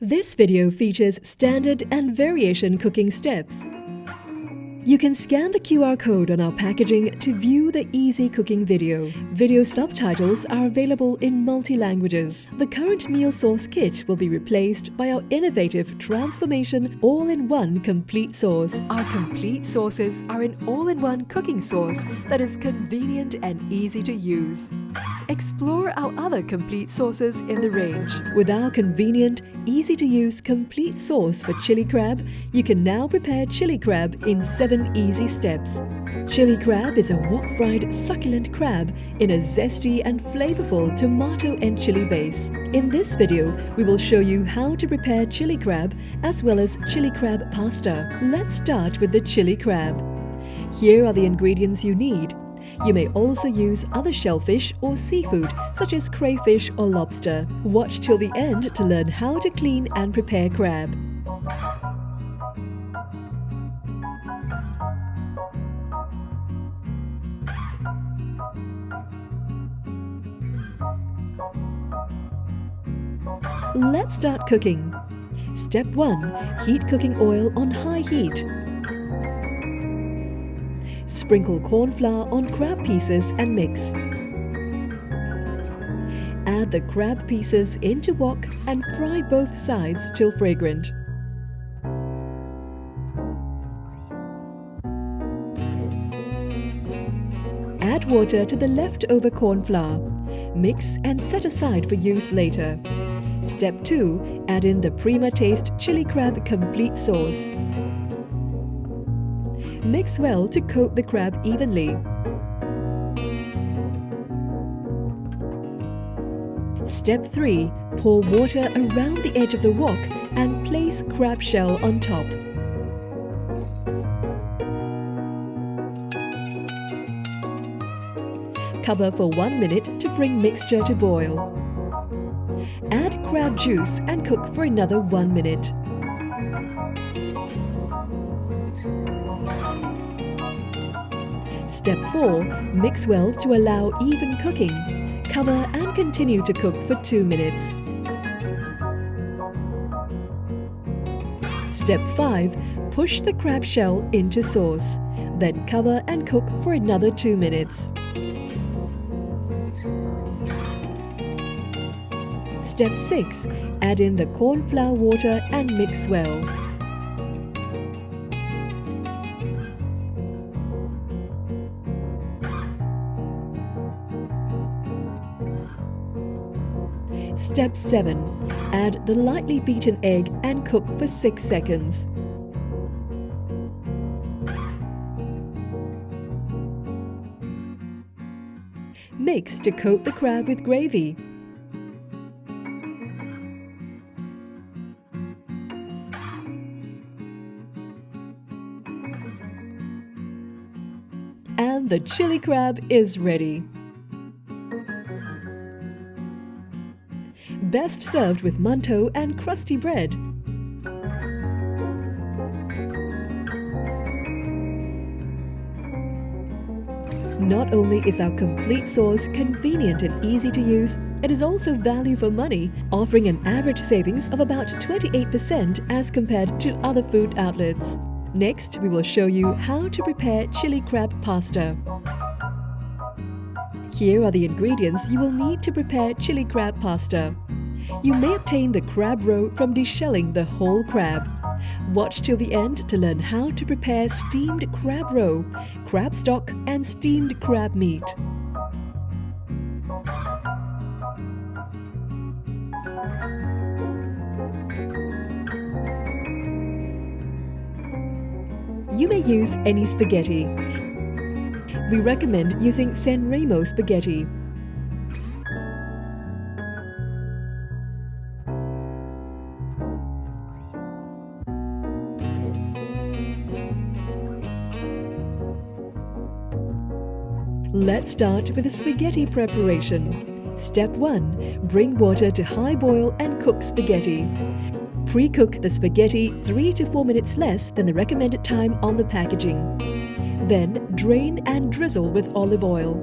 This video features standard and variation cooking steps. You can scan the QR code on our packaging to view the easy cooking video. Video subtitles are available in multi-languages. The current meal sauce kit will be replaced by our innovative Transformation All-in-One Complete Sauce. Our complete sauces are an all-in-one cooking sauce that is convenient and easy to use. Explore our other complete sauces in the range. With our convenient, easy-to-use complete sauce for chili crab, you can now prepare chili crab in 7 easy steps. Chili crab is a wok-fried succulent crab in a zesty and flavorful tomato and chili base. In this video, we will show you how to prepare chili crab as well as chili crab pasta. Let's start with the chili crab. Here are the ingredients you need. You may also use other shellfish or seafood such as crayfish or lobster. Watch till the end to learn how to clean and prepare crab. Let's start cooking. Step 1. Heat cooking oil on high heat. Sprinkle corn flour on crab pieces and mix. Add the crab pieces into wok and fry both sides till fragrant. Add water to the leftover corn flour. Mix and set aside for use later. Step 2. Add in the Prima Taste Chili Crab Complete Sauce. Mix well to coat the crab evenly. Step 3. Pour water around the edge of the wok and place crab shell on top. Cover for 1 minute to bring mixture to boil. Add crab juice and cook for another 1 minute. Step 4. Mix well to allow even cooking. Cover and continue to cook for 2 minutes. Step 5. Push the crab shell into sauce. Then cover and cook for another 2 minutes. Step 6. Add in the corn flour water and mix well. Step 7. Add the lightly beaten egg and cook for 6 seconds. Mix to coat the crab with gravy. And the chili crab is ready. Best served with mantou and crusty bread. Not only is our complete sauce convenient and easy to use, it is also value for money, offering an average savings of about 28% as compared to other food outlets. Next, we will show you how to prepare chili crab pasta. Here are the ingredients you will need to prepare chili crab pasta. You may obtain the crab roe from deshelling the whole crab. Watch till the end to learn how to prepare steamed crab roe, crab stock and steamed crab meat. You may use any spaghetti. We recommend using Sanremo spaghetti. Let's start with the spaghetti preparation. Step 1. Bring water to high boil and cook spaghetti. Pre-cook the spaghetti 3 to 4 minutes less than the recommended time on the packaging. Then drain and drizzle with olive oil.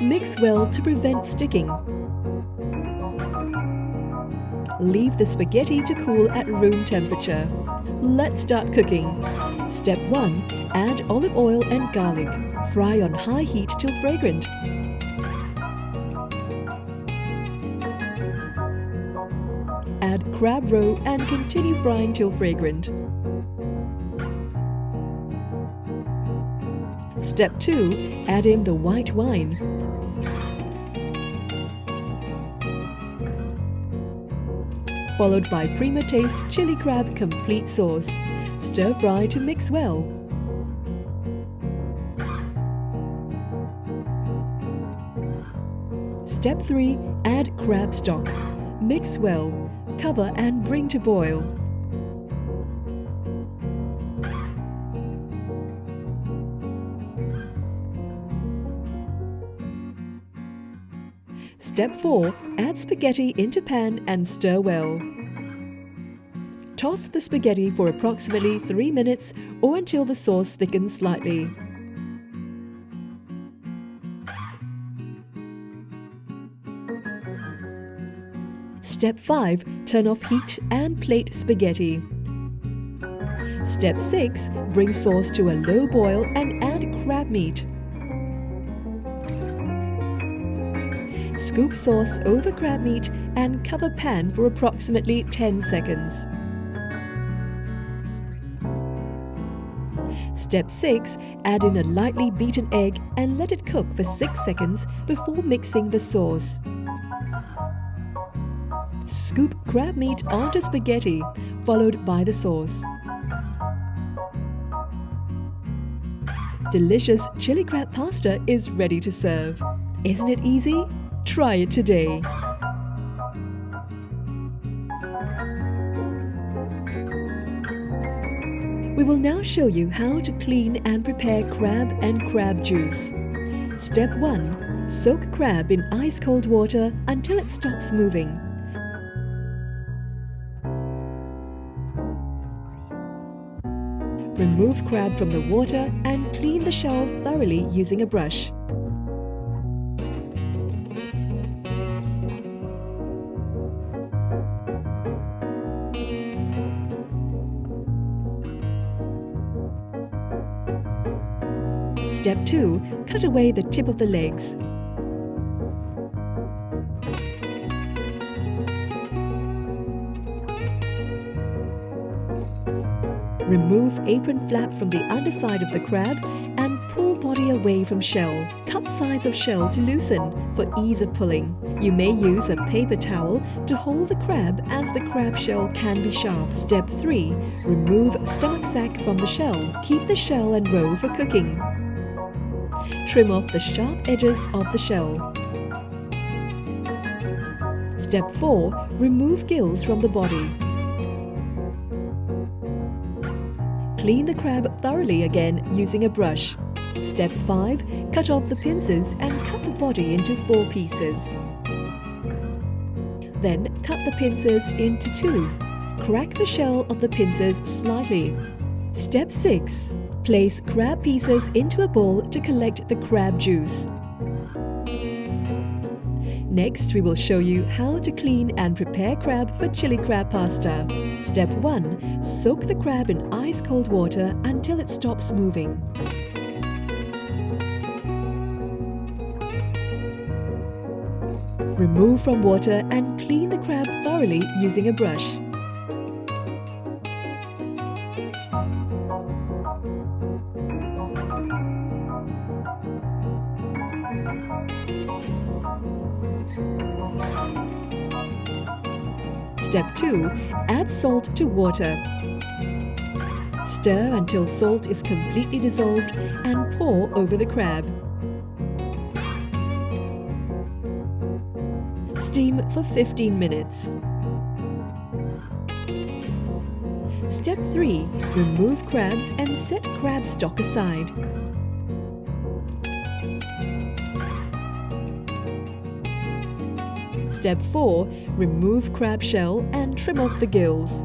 Mix well to prevent sticking. Leave the spaghetti to cool at room temperature. Let's start cooking. Step 1. Add olive oil and garlic. Fry on high heat till fragrant. Add crab roe and continue frying till fragrant. Step 2. Add in the white wine. Followed by Prima Taste Chili Crab Complete Sauce. Stir fry to mix well. Step 3. Add crab stock. Mix well. Cover and bring to boil. Step 4. Add spaghetti into pan and stir well. Toss the spaghetti for approximately 3 minutes or until the sauce thickens slightly. Step 5. Turn off heat and plate spaghetti. Step 6. Bring sauce to a low boil and add crab meat. Scoop sauce over crab meat and cover pan for approximately 10 seconds. Step 6. Add in a lightly beaten egg and let it cook for 6 seconds before mixing the sauce. Scoop crab meat onto spaghetti, followed by the sauce. Delicious chili crab pasta is ready to serve. Isn't it easy? Try it today. We will now show you how to clean and prepare crab and crab juice. Step 1. Soak crab in ice-cold water until it stops moving. Remove crab from the water and clean the shell thoroughly using a brush. Step 2. Cut away the tip of the legs. Remove apron flap from the underside of the crab and pull body away from shell. Cut sides of shell to loosen for ease of pulling. You may use a paper towel to hold the crab as the crab shell can be sharp. Step 3. Remove stomach sac from the shell. Keep the shell and roe for cooking. Trim off the sharp edges of the shell. Step 4. Remove gills from the body. Clean the crab thoroughly again using a brush. Step 5. Cut off the pincers and cut the body into 4 pieces. Then cut the pincers into 2. Crack the shell of the pincers slightly. Step 6. Place crab pieces into a bowl to collect the crab juice. Next, we will show you how to clean and prepare crab for chili crab pasta. Step 1. Soak the crab in ice-cold water until it stops moving. Remove from water and clean the crab thoroughly using a brush. Step 2. Add salt to water. Stir until salt is completely dissolved and pour over the crab. Steam for 15 minutes. Step 3. Remove crabs and set crab stock aside. Step 4. Remove crab shell and trim off the gills.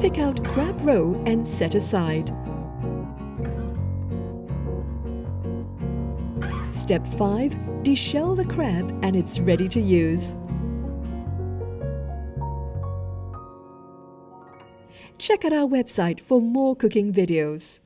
Pick out crab roe and set aside. Step 5. Deshell the crab and it's ready to use. Check out our website for more cooking videos.